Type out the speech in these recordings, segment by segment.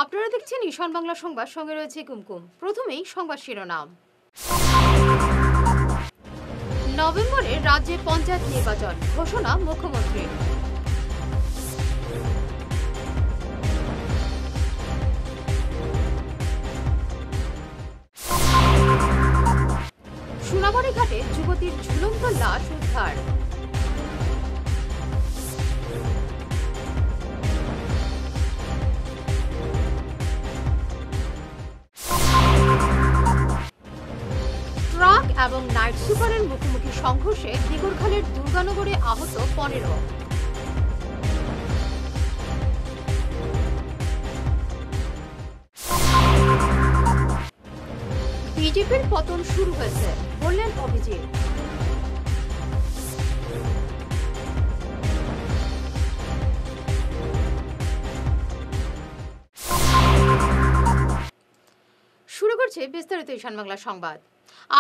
আপনারা দেখছেন ঈশান বাংলা সংবাদ, সঙ্গে রয়েছে কুমকুম। প্রথমেই সংবাদ শিরোনাম। নভেম্বরে রাজ্যে পঞ্চায়েত নির্বাচন ঘোষণা মুখ্যমন্ত্রীর। সোনাবাড়ি ঘাটে যুবতীর ঝুলন্ত লাশ উদ্ধার। ট্রাক এবং নাইট সুপারের মুখোমুখি সংঘর্ষে দিগরখালের দুর্গানগরে আহত 15। বিজেপির পতন শুরু হয়েছে বললেন অভিজিৎ। শুরু করছে বিস্তারিত ঈশান বাংলা সংবাদ।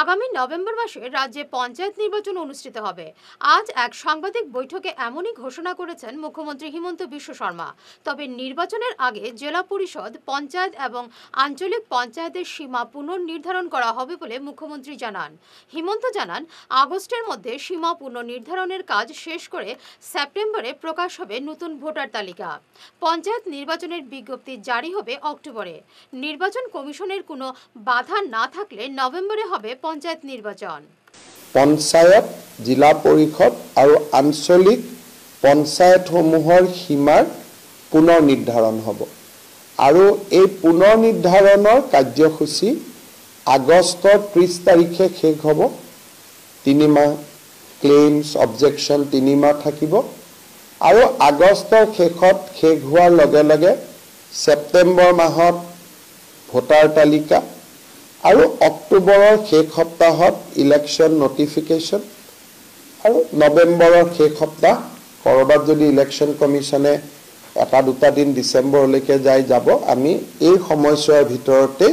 আগামী নভেম্বর মাসে রাজ্যে পঞ্চায়েত নির্বাচন অনুষ্ঠিত হবে। আজ এক সাংবাদিক বৈঠকে এমনই ঘোষণা করেছেন মুখ্যমন্ত্রী হিমন্ত বিশ্ব শর্মা। তবে নির্বাচনের আগে জেলা পরিষদ, পঞ্চায়েত এবং আঞ্চলিক পঞ্চায়েতের সীমা পুনর্নির্ধারণ করা হবে বলে মুখ্যমন্ত্রী জানান। হিমন্ত জানান, আগস্টের মধ্যে সীমা পুনর্নির্ধারণের কাজ শেষ করে সেপ্টেম্বরে প্রকাশ হবে নতুন ভোটার তালিকা। পঞ্চায়েত নির্বাচনের বিজ্ঞপ্তি জারি হবে অক্টোবরে। নির্বাচন কমিশনের কোনো বাধা না থাকলে নভেম্বরে হবে পঞ্চায়েত নির্বাচন। পঞ্চায়ত, জিলা পরিষদ আৰু আঞ্চলিক পঞ্চায়তসমূহৰ সীমাৰ পুনৰ নিৰ্ধাৰণ হ'ব আৰু এই পুনৰ নিৰ্ধাৰণৰ কাৰ্যসূচী আগষ্টৰ 30 তাৰিখে শেষ হ'ব। 3 মাহ ক্লেইমছ, অবজেকশ্যন 3 মাহ থাকিব আৰু আগষ্টৰ শেষত শেষ হোৱাৰ লগে লগে ছেপ্টেম্বৰ মাহত ভোটাৰ তালিকা আৰু অক্টোবৰৰ শেষ সপ্তাহত ইলেকশ্যন নটিফিকেশ্যন আৰু নৱেম্বৰৰ শেষ সপ্তাহ কৰবাত যদি ইলেকশ্যন কমিশ্যনে 1-2 দিন ডিচেম্বৰলৈকে যাব। আমি এই সময়ছোৱাৰ ভিতৰতে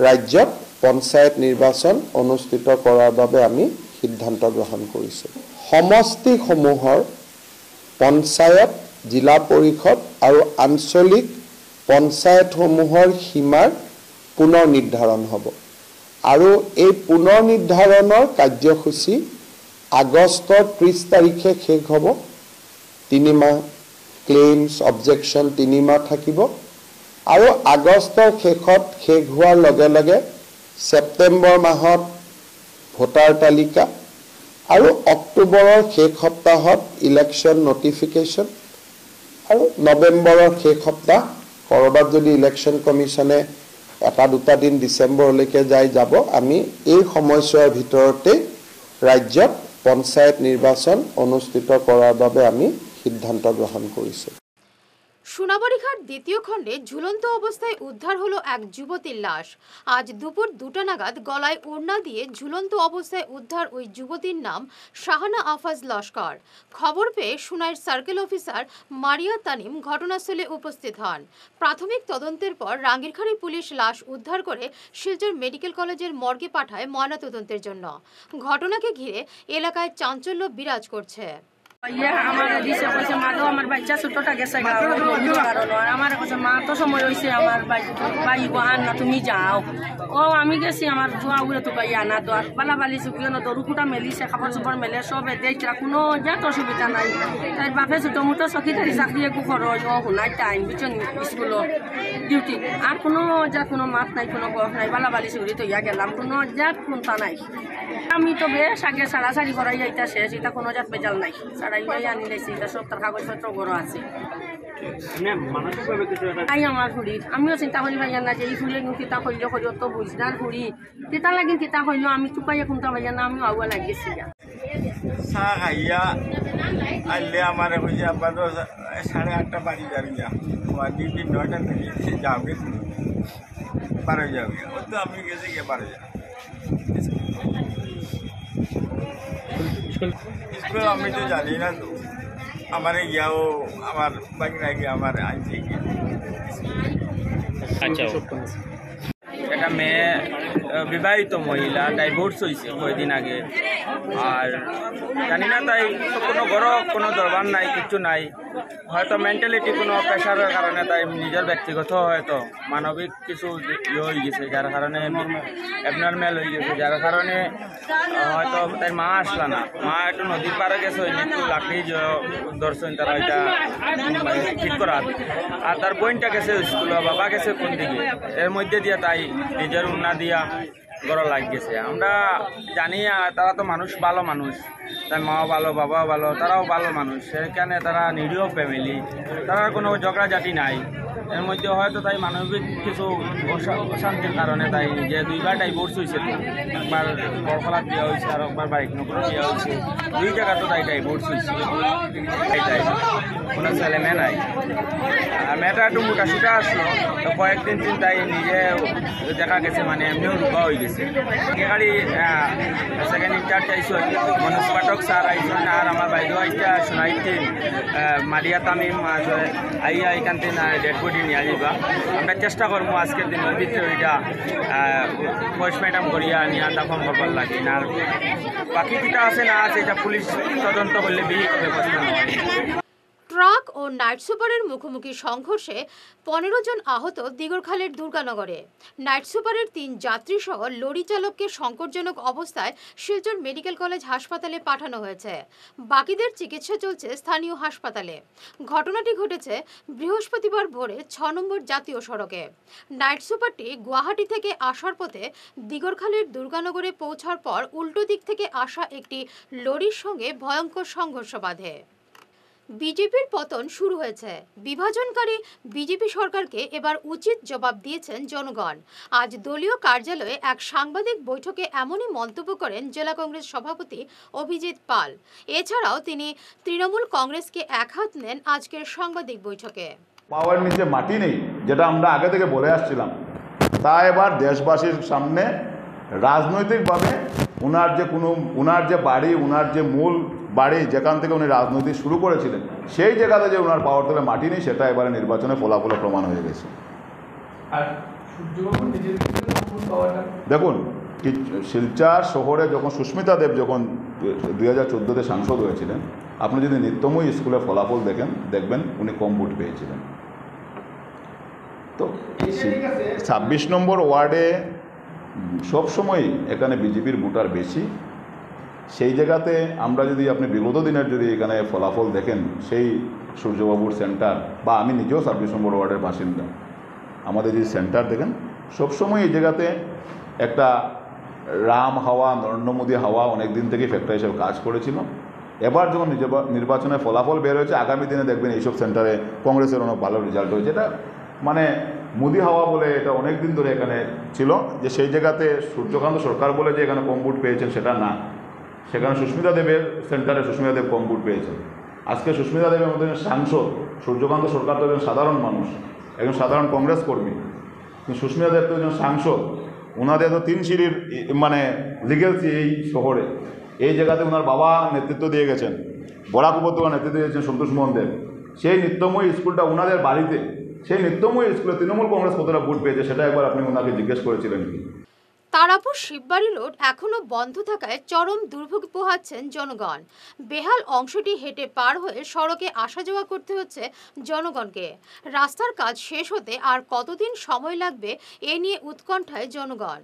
ৰাজ্যত পঞ্চায়ত নিৰ্বাচন অনুষ্ঠিত কৰাৰ বাবে আমি সিদ্ধান্ত গ্ৰহণ কৰিছোঁ। সমষ্টিসমূহৰ পঞ্চায়ত, জিলা পৰিষদ আৰু আঞ্চলিক পঞ্চায়তসমূহৰ সীমাৰ পুনৰ নিৰ্ধাৰণ হ'ব আৰু এই পুনৰ নিৰ্ধাৰণৰ কাৰ্যসূচী আগষ্টৰ 30 তাৰিখে শেষ হ'ব। 3 মাহ ক্লেইমছ, অবজেকশ্যন 3 মাহ থাকিব আৰু আগষ্টৰ শেষত শেষ হোৱাৰ লগে লগে ছেপ্টেম্বৰ মাহত ভোটাৰ তালিকা আৰু অক্টোবৰৰ শেষ সপ্তাহত ইলেকশ্যন নটিফিকেশ্যন আৰু নৱেম্বৰৰ শেষ সপ্তাহ কৰবাত যদি ইলেকশ্যন কমিশ্যনে 1-2 দিন ডিচেম্বৰলৈকে যাব। আমি এই সময়ছোৱাৰ ভিতৰতে ৰাজ্যত পঞ্চায়ত নিৰ্বাচন অনুষ্ঠিত কৰাৰ বাবে আমি সিদ্ধান্ত গ্ৰহণ কৰিছোঁ। সোনাবাড়িঘাট দ্বিতীয় খণ্ডে ঝুলন্ত অবস্থায় উদ্ধার হলো এক যুবতীর লাশ। আজ দুপুর 2টা নাগাদ গলায় ওড়না দিয়ে ঝুলন্ত অবস্থায় উদ্ধার ওই যুবতীর নাম শাহানা আফাজ লস্কর। খবর পেয়ে সুনাইর সার্কেল অফিসার মারিয়া তানিম ঘটনাস্থলে উপস্থিত হন। প্রাথমিক তদন্তের পর রাঙ্গিরখাড়ি পুলিশ লাশ উদ্ধার করে শিলচর মেডিকেল কলেজের মর্গে পাঠায় ময়নাতদন্তের জন্য। ঘটনাকে ঘিরে এলাকায় চাঞ্চল্য বিরাজ করছে। আমার দিছে কইছে মা তো আমার বাচ্চা ছোটটা গেছে আমার কাছে মা তো সময় হয়েছে আমার বাইব আন না তুমি যাও। ও আমি গেছি আমার জোয়া উড়ে তো বাই আনা তো আর বালাবালি চুকিয়ে না দরুকুটা মেলিছে, কাপড় চোপড় মেলে সবে দেখরা কোনো যাত অসুবিধা নাই। তাই বাপে ছোট মোটো চকিদারি চাকরি একো খরচ ও শুনাই টাইম বুঝছেন স্কুলত ডিউটি আর কোনো যা কোনো মাত নাই, কোনো গফ নাই। বালাবালি চুরি তো ইয়া গেলাম, কোনো জাত কোনটা নাই। আমি তো বেশ আগে সাড়াসাড়ি করাই যাইতা শেষ, এটা কোনো জাত বেজাল নাই। সাড়াই আনি লাইছি, এটা সব তার কাগজপত্র বড় আছে। তাই আমার ঘুড়ির আমিও চিন্তা করি ভাইয়া না যে এই ঘুড়ি কিতা করল করি অত বুঝনার ঘুড়ি তিতা লাগিন তিতা করল আমি তো পাইয়া কোনটা ভাইয়া না আমি আগুয়া লাগিয়েছি। চাহ খাইয়া আনলে আমার হয়েছে আবার 8:30 বাড়ি যাবি ডিউটি 9টা থেকে যাবে পারে যাবে। ও তো আমি গেছি গিয়ে পারে যা স্কুল আমি তো জানি না তো আমার গিয়াও আমার বাকি না গিয়ে আমার আনছে গিয়ে। একটা মেয়ে বিবাহিত মহিলা, ডাইভোর্স হয়েছে কয়েকদিন আগে। আর জানি না তাই কোনো বড় কোনো দরবার নাই, কিছু নাই, হয়তো মেন্টালিটি কোনো প্রেশারের কারণে তাই নিজের ব্যক্তিগত হয়তো মানবিক কিছু হয়ে গেছে, যার কারণে অ্যাবনর্মাল হয়ে গেছে, যার কারণে হয়তো তাই মা আসলা না। মা একটু নদীর পাড়ে গেছে, একটু লাকড়ি দর্শন তারা এটা ঠিক করার। আর তার বোনটা গেছে স্কুলে, বাবা গেছে কোন দিকে, এর মধ্যে দিয়ে তাই নিজের উন্না দিয়া গড় লাগিয়েছে। আমরা জানি তারা তো মানুষ, ভালো মানুষ, তার মাও ভালো, বাবাও ভালো, তারাও ভালো মানুষ, সেখানে তারা নিরীহ ফ্যামিলি, তারা কোনো ঝগড়াঝাটি নাই। এর মধ্যে হয়তো তাই মানবিক কিছু অশান্তির কারণে তাই যে দুইবার ডাইভোর্স হয়েছে, একবার বরফলাত দেওয়া হয়েছে আর একবার বাইক নকরে দেওয়া হয়েছে, দুই জায়গা তো তাই ডাইভোর্স হয়েছে। এটাই কোনো ছেলে মেয়ে নাই। মেয়েটা একটু মোটা সুটা আসলো, তো কয়েকদিন তাই নিজে দেখা গেছে মানে এমনিও রূপা হয়ে গেছে। গাড়ি সেকেন্ড ইনচার্জ আইসন মনোজ পাঠক স্যার আইসন, আর আমার বাইদেও আইসা সোনাইটিন মারিয়া তামিম আইয়া এখান থেকে ডেড বডি নিয়ে যাবা। আমরা চেষ্টা করবো আজকের দিনের ভিতরে এটা পোস্টমর্টম করিয়া নিয়ে দাফন করবার লাগে। আর বাকি যেটা আছে না আছে এটা পুলিশ তদন্ত করলে বেশি ব্যবস্থা নেওয়া। ট্রাক ও নাইট সুপারের মুখোমুখি সংঘর্ষে 15 জন আহত দিগরখালের দুর্গানগরে। নাইট সুপারের 3 যাত্রী সহ লরি চালককে সংকটজনক অবস্থায় শিলচর মেডিকেল কলেজ হাসপাতালে পাঠানো হয়েছে। বাকিদের চিকিৎসা চলছে স্থানীয় হাসপাতালে। ঘটনাটি ঘটেছে বৃহস্পতিবার ভোরে 6 নম্বর জাতীয় সড়কে। নাইট সুপারটি গুয়াহাটি থেকে আসার পথে দিগরখালের দুর্গানগরে পৌঁছার পর উল্টো দিক থেকে আসা একটি লরির সঙ্গে ভয়ঙ্কর সংঘর্ষ বাধে। বিজেপির পতন শুরু হয়েছে। বিভাজনকারী বিজেপি সরকারকে এবার উচিত জবাব দিয়েছেন জনগণ। আজ দলীয় কার্যালয়ে এক সাংবাদিক বৈঠকে এমনই মন্তব্য করেন জেলা কংগ্রেস সভাপতি অভিজিৎ পাল। এছাড়াও তিনি তৃণমূল কংগ্রেসকে একহাত নেন আজকের সাংবাদিক বৈঠকে। পাওয়ার নিচে মাটি নেই, যেটা আমরা আগে থেকে বলে আসছিলাম, তা এবার দেশবাসীর সামনে রাজনৈতিকভাবে উনার যে বাড়ি, উনার যে মূল বাড়ি, যেখান থেকে উনি রাজনীতি শুরু করেছিলেন, সেই জায়গাতে যে উনার পাওয়ার তলে মাটি নেই, সেটা এবারে নির্বাচনে ফলাফলে প্রমাণ হয়ে গেছে। দেখুন, শিলচর শহরে যখন সুস্মিতা দেব যখন 2014-তে সাংসদ হয়েছিলেন, আপনি যদি নিত্যময়ী স্কুলের ফলাফল দেখবেন উনি কম ভোট পেয়েছিলেন। তো 26 নম্বর ওয়ার্ডে সবসময়ই এখানে বিজেপির ভোটার বেশি। সেই জায়গাতে আমরা যদি আপনি বিগত দিনের যদি এখানে ফলাফল দেখেন, সেই সূর্যবাবুর সেন্টার বা আমি নিজেও 26 নম্বর ওয়ার্ডের বাসিন্দা, আমাদের যদি সেন্টার দেখেন সবসময় এই জায়গাতে একটা রাম হাওয়া, নরেন্দ্র মোদী হাওয়া অনেক দিন থেকেই ফ্যাক্টর হিসেবে কাজ করেছিল। এবার যখন নির্বাচনের ফলাফল বের হয়েছে, আগামী দিনে দেখবেন এইসব সেন্টারে কংগ্রেসের অনেক ভালো রেজাল্ট হয়েছে। এটা মানে মোদী হাওয়া বলে এটা অনেক দিন ধরে এখানে ছিল, যে সেই জায়গাতে সূর্যকান্ত সরকার বলে যে এখানে কম ভোট পেয়েছেন সেটা না, সেখানে সুস্মিতা দেবের সেন্টারে সুস্মিতা দেব কম ভোট পেয়েছেন। আজকে সুস্মিতা দেবের মধ্যে সাংসদ, সূর্যকান্ত সরকার তো একজন সাধারণ মানুষ, একজন সাধারণ কংগ্রেস কর্মী, কিন্তু সুস্মিতা দেব তো একজন সাংসদ। ওনাদের তো 3 সিঁড়ির মানে লিগেলসি এই শহরে, এই জায়গাতে ওনার বাবা নেতৃত্ব দিয়ে গেছেন, বরাক উপত্যকা নেতৃত্ব দিয়েছেন সন্তোষ মোহন দেব। সেই নিত্যময়ী স্কুলটা ওনাদের বাড়িতে, সেই নিত্যময়ী স্কুলে তৃণমূল কংগ্রেস কতটা ভোট পেয়েছে সেটা একবার আপনি ওনাকে জিজ্ঞেস করেছিলেন কি? তারাপুর শিববাড়ি রোড এখনো বন্ধ থাকায় চরম দুর্ভোগ পোহাচ্ছেন জনগণ। বেহাল অংশটি হেঁটে পার হয়ে সড়কে আসা যাওয়া করতে হচ্ছে জনগণকে। রাস্তার কাজ শেষ হতে আর কতদিন সময় লাগবে এ নিয়ে উৎকণ্ঠায় জনগণ।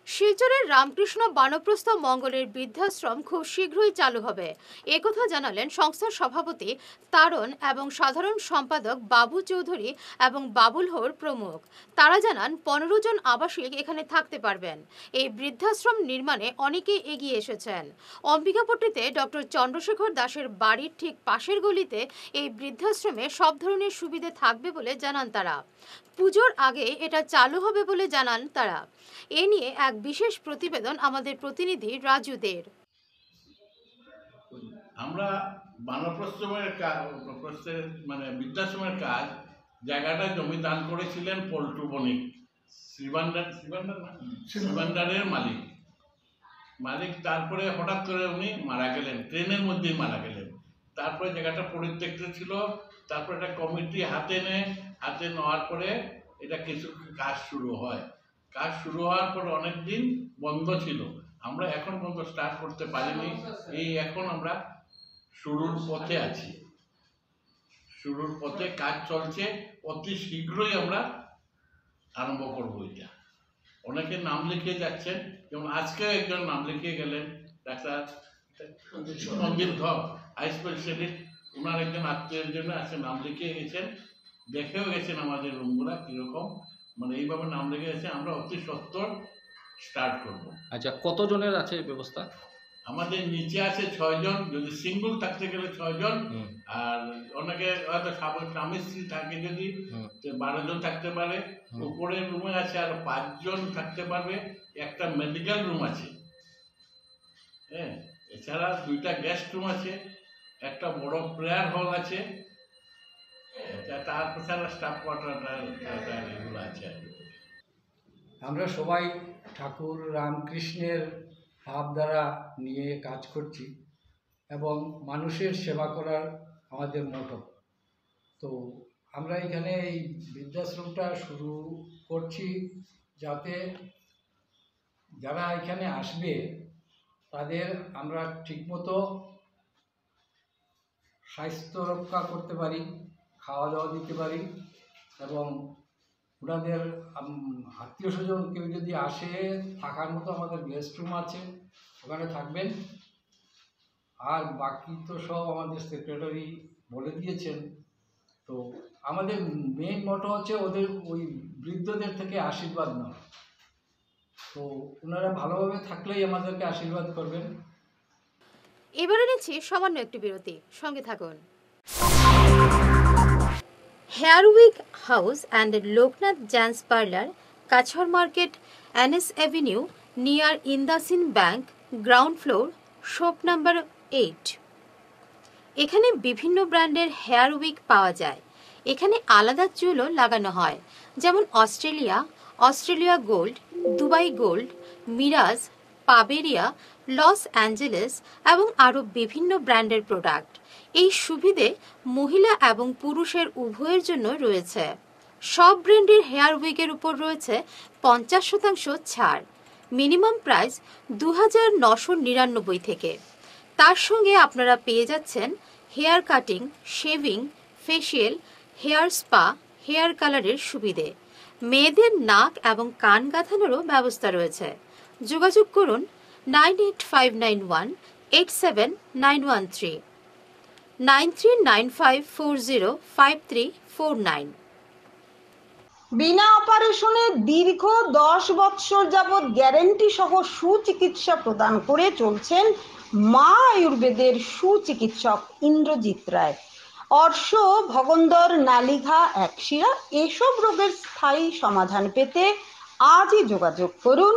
শিলচরের রামকৃষ্ণ বানপ্রস্থ মঙ্গলের বৃদ্ধাশ্রম খুব শীঘ্রই চালু হবে, একথা জানালেন সংস্থার সভাপতি তারণ এবং সাধারণ সম্পাদক বাবু চৌধুরী এবং বাবুল হোর প্রমুখ। তারা জানান 15 জন আবাসিক এখানে থাকতে পারবেন। এই বৃদ্ধাশ্রম নির্মাণে অনেকেই এগিয়ে এসেছেন। অম্বিকাপট্টিতে ডক্টর চন্দ্রশেখর দাসের বাড়ির ঠিক পাশের গলিতে এই বৃদ্ধাশ্রমে সব ধরনের সুবিধে থাকবে বলে জানান তারা। পুজোর আগে এটা চালু হবে বলে জানান তারা। এ নিয়ে এক বিশেষ প্রতিবেদন আমাদের প্রতিনিধি রাজুদের। আমরা বানপ্রস্থের মানে বৃদ্ধাশ্রমের কাজ জায়গাটা জমি দান করেছিলেন পল্টু বণিক, শ্রীভান্ডারের মালিক। তারপরে হঠাৎ করে উনি মারা গেলেন, ট্রেনের মধ্যেই মারা গেলেন। তারপরে জায়গাটা পরিত্যক্ত ছিল। তারপরে একটা কমিটি হাতে নেওয়ার পরে এটা কিছু কাজ শুরু হয়। কাজ শুরু হওয়ার পর অনেক দিন বন্ধ ছিল, আমরা এখন পর্যন্ত স্টার্ট করতে পারিনি। এই এখন আমরা শুরুর পথে আছি, শুরুর পথে কাজ চলছে, অতি শীঘ্রই আমরা আরম্ভ করবো। এটা অনেকে নাম লিখিয়ে যাচ্ছেন, যেমন আজকে একজন নাম লিখিয়ে গেলেন, ডাক্তার মঞ্জিল ধর, আই স্পেশালিস্ট, ওনার একজন আত্মীয়ের জন্য আজকে নাম লিখিয়ে গেছেন, দেখেও গেছেন আমাদের রুমগুলা কীরকম, মানে এইভাবে নাম লিখে গেছে। আমরা অতি সত্বর স্টার্ট করব। আচ্ছা, কতজনের আছে ব্যবস্থা? আমাদের নিচে আছে 6 জন, যদি সিঙ্গল থাকতে গেলে 6 জন, আর অনেকে হয়তো স্বামী স্ত্রী থাকে যদি 12 জন থাকতে পারে। উপরের রুমে আছে আর 5 জন থাকতে পারবে, একটা মেডিকেল রুম আছে, হ্যাঁ, এছাড়া 2টা গেস্ট রুম আছে, একটা বড় প্রেয়ার হল আছে, তাছাড়া স্টাফ কোয়ার্টার এগুলো আছে। আমরা সবাই ঠাকুর রামকৃষ্ণের ভাবধারা নিয়ে কাজ করছি এবং মানুষের সেবা করার আমাদের মোটো। তো আমরা এখানে এই বৃদ্ধাশ্রমটা শুরু করছি যাতে যারা এখানে আসবে তাদের আমরা ঠিকমতো স্বাস্থ্য রক্ষা করতে পারি, খাওয়া দাওয়া দিতে পারি, এবং ওনাদের আত্মীয় স্বজন কেউ যদি আসে থাকার মতো আমাদের গেস্ট রুম আছে, ওখানে থাকবেন। আর বাকি তো সব আমাদের সেক্রেটারি বলে দিয়েছেন। তো আমাদের মেইন মোটো হচ্ছে ওদের ওই বৃদ্ধদের থেকে আশীর্বাদ নেওয়া। তো ওনারা ভালোভাবে থাকলেই আমাদেরকে আশীর্বাদ করবেন। এবারে নিচ্ছি সামান্য একটি বিরতি, সঙ্গে থাকুন। Hair week house and Loknath gents parlour, Cachar market, NS avenue, near IndusInd bank, ground floor, shop number 8। এখানে বিভিন্ন ব্র্যান্ডের হেয়ার উইক পাওয়া যায়। এখানে আলাদা চুলও লাগানো হয়, যেমন অস্ট্রেলিয়া গোল্ড, দুবাই গোল্ড, মিরাজ, পাবেরিয়া, লস অ্যাঞ্জেলেস এবং আরও বিভিন্ন ব্র্যান্ডের প্রোডাক্ট। এই সুবিধে মহিলা এবং পুরুষের উভয়ের জন্য রয়েছে। সব ব্র্যান্ডের হেয়ার উইকের উপর রয়েছে 50% ছাড়। মিনিমাম প্রাইস 2999 থেকে। তার সঙ্গে আপনারা পেয়ে যাচ্ছেন hair cutting, shaving, facial, hair spa, hair কালারের সুবিধে। মেয়েদের নাক এবং কান গাঁথানোরও ব্যবস্থা রয়েছে। যোগাযোগ করুন 98591-87913, 9395405349। বিনা অপারেশনে দীর্ঘ 10 বৎসর যাবৎ গ্যারেন্টি সহ সুচিকিৎসা প্রদান করে চলছেন মা আয়ুর্বেদের সুচিকিৎসক ইন্দ্রজিৎ রায়। অর্শ, ভগন্দর, নালিঘা, একশিরা এসব রোগের স্থায়ী সমাধান পেতে আজই যোগাযোগ করুন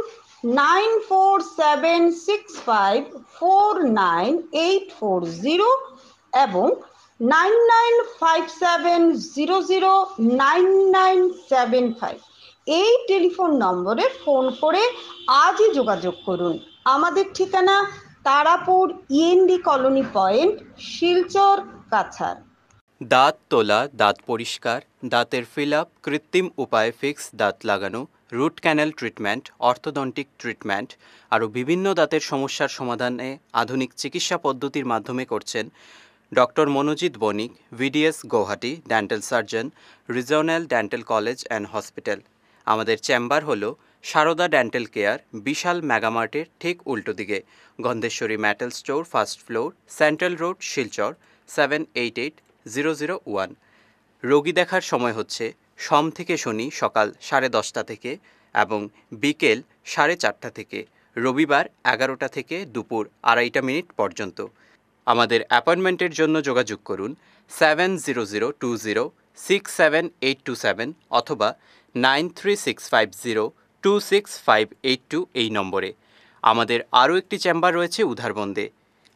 9476549840 এবং 9957009975 এই টেলিফোন নম্বরে ফোন করে আজই যোগাযোগ করুন। আমাদের ঠিকানা Tarapur END colony point, Silchar, Cachar. দাঁত তোলা, দাঁত পরিষ্কার, দাঁতের ফিল আপ, কৃত্রিম উপায়ে ফিক্স দাঁত লাগানো, root canal treatment, orthodontic treatment, আরও বিভিন্ন দাঁতের সমস্যার সমাধানে আধুনিক চিকিৎসা পদ্ধতির মাধ্যমে করছেন doctor Manojit Banik, VDS Guwahati, dental surgeon, regional dental college and hospital. আমাদের চেম্বার হলো সারদা ডেন্টাল কেয়ার, বিশাল মেগামার্টের ঠিক উল্টো দিকে, Gandheshwari metal store, first floor, central road, Silchar 788001। রোগী দেখার সময় হচ্ছে সোম থেকে শনি সকাল 10:30 থেকে এবং বিকেল 4:30 থেকে, রবিবার 11টা থেকে দুপুর 2:30 পর্যন্ত। আমাদের অ্যাপয়েন্টমেন্টের জন্য যোগাযোগ করুন 7002067827 অথবা 9365026582 এই নম্বরে। আমাদের আরও একটি চেম্বার রয়েছে উধারবন্দে,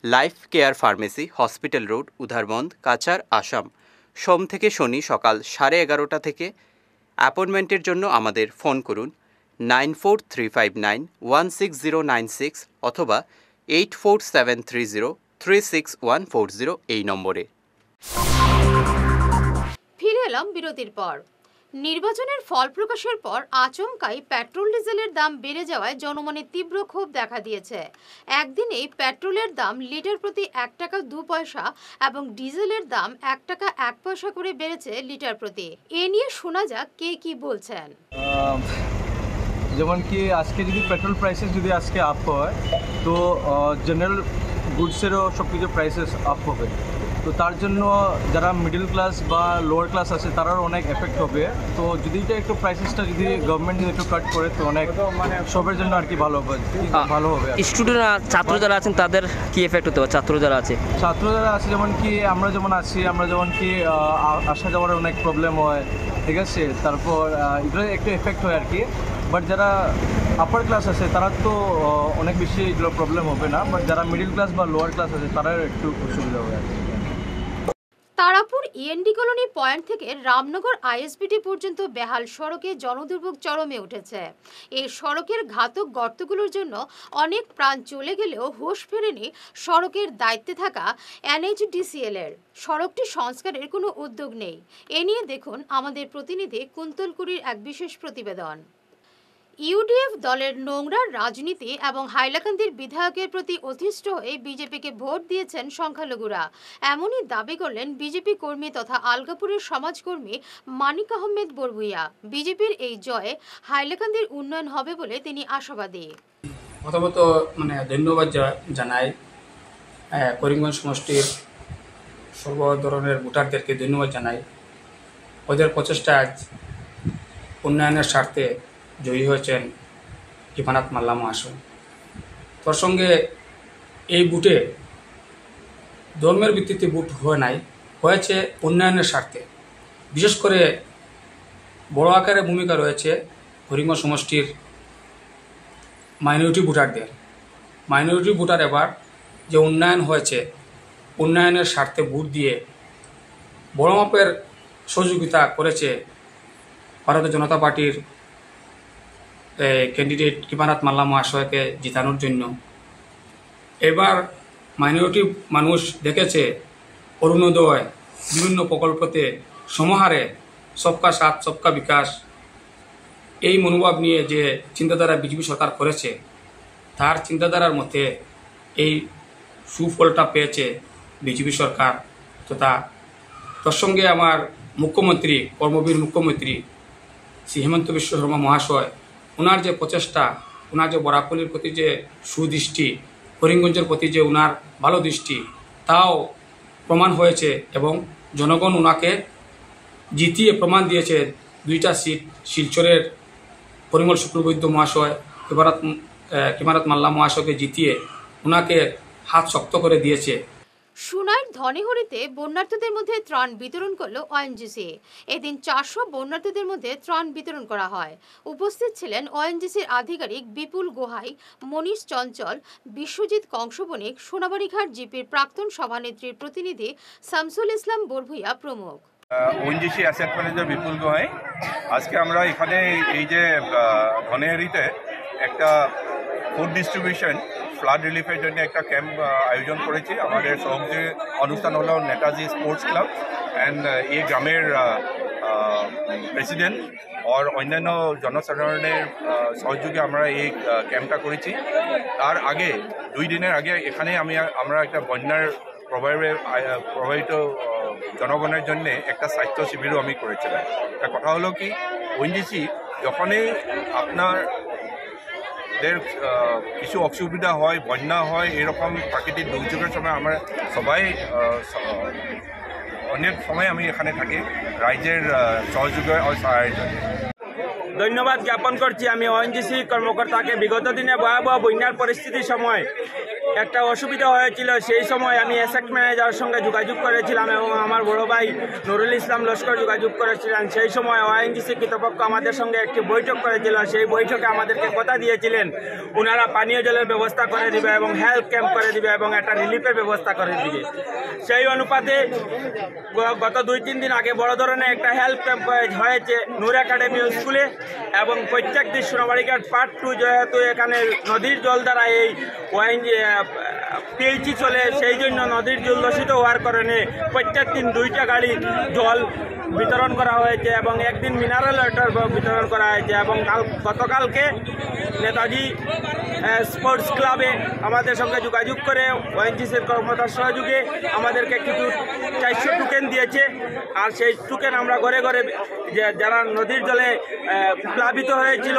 life care pharmacy, hospital road, Udharbond, Cachar, Assam. সোম থেকে শনি সকাল 11:30 থেকে। অ্যাপয়েন্টমেন্টের জন্য আমাদের ফোন করুন 9435916096 অথবা 8473036140 এই নম্বরে। ফিরে এলাম বিরতির পর। নির্বাচনের ফল প্রকাশের পর আচমকাই পেট্রোল ডিজেলের দাম বেড়ে যাওয়ায় জনমনে তীব্র ক্ষোভ দেখা দিয়েছে। একদিনেই পেট্রোলের দাম লিটার প্রতি 1 টাকা 2 পয়সা এবং ডিজেলের দাম 1 টাকা 1 পয়সা করে বেড়েছে লিটার প্রতি। এ নিয়ে শোনা যাক কে কি বলছেন। যেমন কি আজকে যদি পেট্রোল প্রাইসেস যদি আজকে আপ হয় তো জেনারেল গুডসেরও সব কিছু প্রাইসেস আপ হবে, তো তার জন্য যারা মিডল ক্লাস বা লোয়ার ক্লাস আছে তারাও অনেক এফেক্ট হবে। তো যদি এটা একটু প্রাইসেসটা যদি গভর্নমেন্ট যদি একটু কাট করে তো অনেক সবের জন্য আর কি ভালো হবে। স্টুডেন্ট ছাত্র যারা আছেন তাদের কি এফেক্ট হতে পারে? ছাত্র যারা আছে যেমন কি আমরা যেমন কি আসা যাওয়ার অনেক প্রবলেম হয়, ঠিক আছে, তারপর এটা একটু এফেক্ট হয় আর কি। বাট যারা আপার ক্লাস আছে তারা তো অনেক বেশি এগুলো প্রবলেম হবে না, বাট যারা মিডল ক্লাস বা লোয়ার ক্লাস আছে তারা একটু অসুবিধা হবে আর কি। তারাপুর ইএনডি কলোনি পয়েন্ট থেকে রামনগর আইএসবিটি পর্যন্ত বেহাল সড়কে জনদুর্ভোগ চরমে উঠেছে। এই সড়কের ঘাতক গর্তগুলোর জন্য অনেক প্রাণ চলে গেলেও হোশ ফেরেনি সড়কের দায়িত্বে থাকা এনএইচডিসিএল এর। সড়কটি সংস্কারের কোনো উদ্যোগ নেই। এ নিয়ে দেখুন আমাদের প্রতিনিধি কুন্তলকুড়ির এক বিশেষ প্রতিবেদন। ইউডিএফ দলের নোংরা রাজনীতি এবং হাইলাকান্দির বিধায়কের প্রতি অতিষ্ঠ হয়ে বিজেপিকে ভোট দিয়েছেন সংখ্যালঘুরা, এমনই দাবি করলেন বিজেপি কর্মী তথা আলগাপুরের সমাজকর্মী মানিক আহমেদ বরভুইয়া। বিজেপির এই জয়ে হাইলাকান্দির উন্নয়ন হবে বলে তিনি আশাবাদী। প্রথমত ধন্যবাদ জানাই করিমগঞ্জ সমষ্টির সর্ব ধরনের ভোটারদেরকে ধন্যবাদ জানাই। ওদের প্রচেষ্টায় উন্নয়নের স্বার্থে জয়ী হয়েছেন কৃপানাথ মাল্লা মহাশয়। তোর সঙ্গে এই বুটে ধর্মের ভিত্তিতে বুট হয়েছে উন্নয়নের স্বার্থে। বিশেষ করে বড় আকারে ভূমিকা রয়েছে করিমগঞ্জ সমষ্টির মাইনরিটি ভোটার এবার যে উন্নয়ন হয়েছে, উন্নয়নের স্বার্থে ভোট দিয়ে বড় মাপের সহযোগিতা করেছে ভারতীয় জনতা পার্টির ক্যান্ডিডেট কৃপানাথ মাল্লা মহাশয়কে জিতানোর জন্য। এবার মাইনরিটি মানুষ দেখেছে অরুণোদয় বিভিন্ন প্রকল্পতে সমাহারে সবকা সাথ সবকা বিকাশ এই মনোভাব নিয়ে যে চিন্তাধারা বিজেপি সরকার করেছে, তার চিন্তাধারার মধ্যে এই সুফলটা পেয়েছে বিজেপি সরকার। তথা তার সঙ্গে আমার মুখ্যমন্ত্রী, কর্মবীর মুখ্যমন্ত্রী শ্রী হেমন্ত বিশ্ব শর্মা মহাশয়, ওনার যে প্রচেষ্টা, ওনার যে বরাকলির প্রতি যে সুদৃষ্টি, করিমগঞ্জের প্রতি যে ওনার ভালো দৃষ্টি, তাও প্রমাণ হয়েছে এবং জনগণ ওনাকে জিতিয়ে প্রমাণ দিয়েছে। 2টা সিট শিলচরের পরিমল শুক্লবৈদ্য মহাশয় কৃপানাথ মাল্লা মহাশয়কে জিতিয়ে ওনাকে হাত শক্ত করে দিয়েছে। সুনাইর ধনেহরিতে বন্যার্থীদের মধ্যে ত্রাণ বিতরণ করল ওএনজিসি। এদিন 400 বন্যার্থীদের মধ্যে ত্রাণ বিতরণ করা হয়। উপস্থিত ছিলেন ওএনজিসির আধিকারিক বিপুল গোহাই, মনীষ চঞ্চল, বিশ্বজিৎ কংসবণিক, সোনাবাড়িঘাট জিপির প্রাক্তন সভানেত্রীর প্রতিনিধি শামসুল ইসলাম বরভুইয়া প্রমুখ। ওএনজিসি অ্যাসেট ম্যানেজার বিপুল গোহাই। আজকে আমরা এখানে এই যে ধনেহরিতে একটা ফুড ডিস্ট্রিবিউশন ফ্লাড রিলিফের জন্য একটা ক্যাম্প আয়োজন করেছি। আমাদের সহযোগী অনুষ্ঠান হলো নেতাজি স্পোর্টস ক্লাব অ্যান্ড এই গ্রামের প্রেসিডেন্ট আর অন্যান্য জনসাধারণের সহযোগে আমরা এই ক্যাম্পটা করেছি। তার আগে 2 দিনের আগে এখানে আমরা একটা বন্যার প্রভাবিত জনগণের জন্য একটা স্বাস্থ্য শিবিরও আমি করেছিলাম। একটা কথা হলো কি, ওএনজিসি যখনই আপনাদের কিছু অসুবিধা হয়, বন্যা হয়, এরকম প্রাকৃতিক দুর্যোগের সময় আমরা সবাই অনেক সময় আমি এখানে থাকি রাজ্যের সহযোগী ও সহায়ের জন্য। ধন্যবাদ জ্ঞাপন করছি আমি ওএনজিসি কর্মকর্তাকে। বিগত দিনে ভয়াবহ বন্যার পরিস্থিতির সময় একটা অসুবিধা হয়েছিল, সেই সময় আমি অ্যাসেট ম্যানেজারের সঙ্গে যোগাযোগ করেছিলাম এবং আমার বড় ভাই নুরুল ইসলাম লস্কর যোগাযোগ করেছিলেন। সেই সময় ওএনজিসি কর্তৃপক্ষ আমাদের সঙ্গে একটি বৈঠক করেছিল। সেই বৈঠকে আমাদেরকে কথা দিয়েছিলেন ওনারা পানীয় জলের ব্যবস্থা করে দিবে এবং হেলথ ক্যাম্প করে দিবে এবং একটা রিলিফের ব্যবস্থা করে দিবে। সেই অনুপাতে গত 2-3 দিন আগে বড় ধরনের একটা হেলথ ক্যাম্প হয়েছে নূর একাডেমি স্কুলে এবং প্রত্যেক দিন সোনাবাড়িঘাট পার্ট 2, যেহেতু এখানে নদীর জল দ্বারা এই পিএইচি চলে, সেই জন্য নদীর জল দূষিত হওয়ার কারণে প্রত্যেক দিন 2টা গাড়ি জল বিতরণ করা হয়েছে এবং একদিন মিনারেল ওয়াটার বিতরণ করা হয়েছে। এবং গতকালকে নেতাজি স্পোর্টস ক্লাবে আমাদের সঙ্গে যোগাযোগ করে ওএনজিসির কর্মকর্তার সহযোগে আমাদেরকে কিছু 400 টোকেন দিয়েছে। আর সেই টোকেন আমরা ঘরে ঘরে যারা নদীর জলে প্লাবিত হয়েছিল,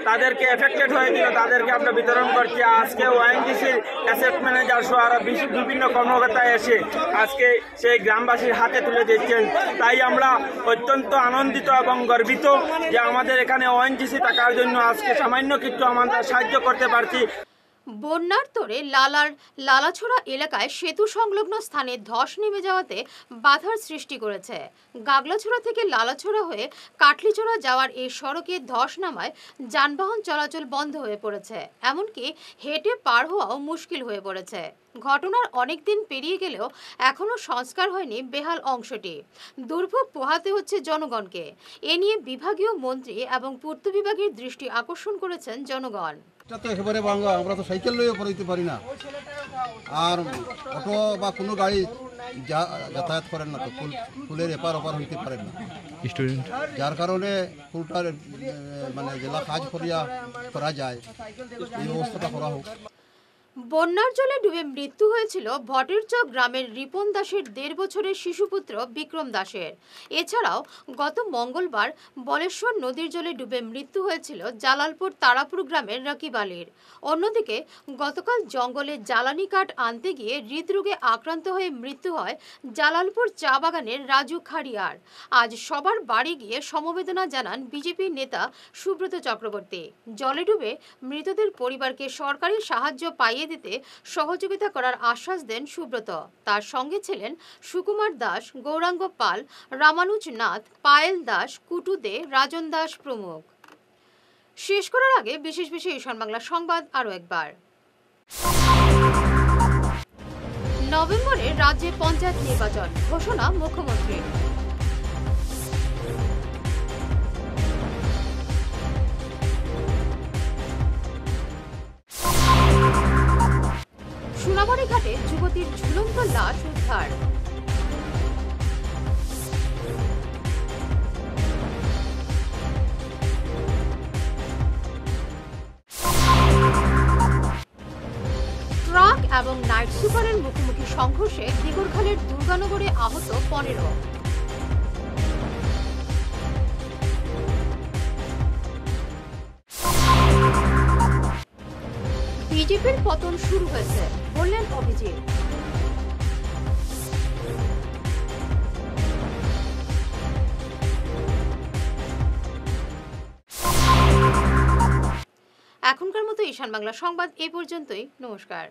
তাদেরকে এফেক্টেড হয়েছিল, তাদেরকে আমরা বিতরণ করছি। আজকে ওএনজিসির অ্যাসেট ম্যানেজার সহ আরও বিভিন্ন কর্মকর্তা এসে আজকে সেই গ্রামবাসীর হাতে তুলে দিচ্ছেন। তাই আমরা অত্যন্ত আনন্দিত এবং গর্বিত যে আমাদের এখানে ওএনজিসি থাকার জন্য আজকে সামান্য কিছু আমাদের সাহায্য করতে পারছি। বন্যার তোড়ে লালাছড়া এলাকায় সেতু সংলগ্ন স্থানে ধস নেমে যাওয়াতে বাধার সৃষ্টি করেছে। গাগলাছড়া থেকে লালাছড়া হয়ে কাটলিছড়া যাওয়ার এই সড়কে ধস নামায় যানবাহন চলাচল বন্ধ হয়ে পড়েছে, এমনকি হেঁটে পার হওয়াও মুশকিল হয়ে পড়েছে। ঘটনার অনেক দিন পেরিয়ে গেলেও এখনও সংস্কার হয়নি বেহাল অংশটি। দুর্ভোগ পোহাতে হচ্ছে জনগণকে। এ নিয়ে বিভাগীয় মন্ত্রী এবং পূর্ত বিভাগের দৃষ্টি আকর্ষণ করেছেন জনগণ। এটা তো একেবারে ভাঙা, আমরা তো সাইকেল লইও পড়াইতে পারি না, আর অটো বা কোনো গাড়ি যাতায়াত করেন না, তো পুলের এপার ওপার হইতে পারেন না স্টুডেন্ট, যার কারণে পুলটার মানে জেলা কাজ করা যায়, এই ব্যবস্থাটা করা হোক। বন্যার জলে ডুবে মৃত্যু হয়েছিল ভটেরচক গ্রামের রিপন দাসের 1.5 বছরের শিশুপুত্র বিক্রম দাসের। এছাড়াও গত মঙ্গলবার বলেশ্বর নদীর জলে ডুবে মৃত্যু হয়েছিল জালালপুর তারাপুর গ্রামের রাকিব আলীর। অন্যদিকে গতকাল জঙ্গলে জ্বালানি কাঠ আনতে গিয়ে হৃদরোগে আক্রান্ত হয়ে মৃত্যু হয় জালালপুর চা বাগানের রাজু খাড়িয়ার। আজ সবার বাড়ি গিয়ে সমবেদনা জানান বিজেপি নেতা সুব্রত চক্রবর্তী। জলে ডুবে মৃতদের পরিবারকে সরকারি সাহায্য পাইয়ে দিতে সহযোগিতা করার আশ্বাস দেন সুব্রত। তার সঙ্গে ছিলেন সুকুমার দাস, গৌরাঙ্গ পাল, রামানুজ নাথ, পায়েল দাস, কুটু দে, রাজন দাস প্রমুখ। শেষ করার আগে বিশেষ ঈশান বাংলা সংবাদ আরও একবার। নভেম্বরে রাজ্যে পঞ্চায়েত নির্বাচন ঘোষণা মুখ্যমন্ত্রী। সোনাবাড়ি ঘাটে যুবতীর ঝুলন্ত লাশ উদ্ধার। ট্রাক এবং নাইট সুপারের মুখোমুখি সংঘর্ষে দিগরখালের দুর্গানগরে আহত 15। বিজেপির পতন শুরু হয়েছে বললেন অভিজিৎ। এখনকার মতো ঈশান বাংলা সংবাদ এ পর্যন্তই। নমস্কার।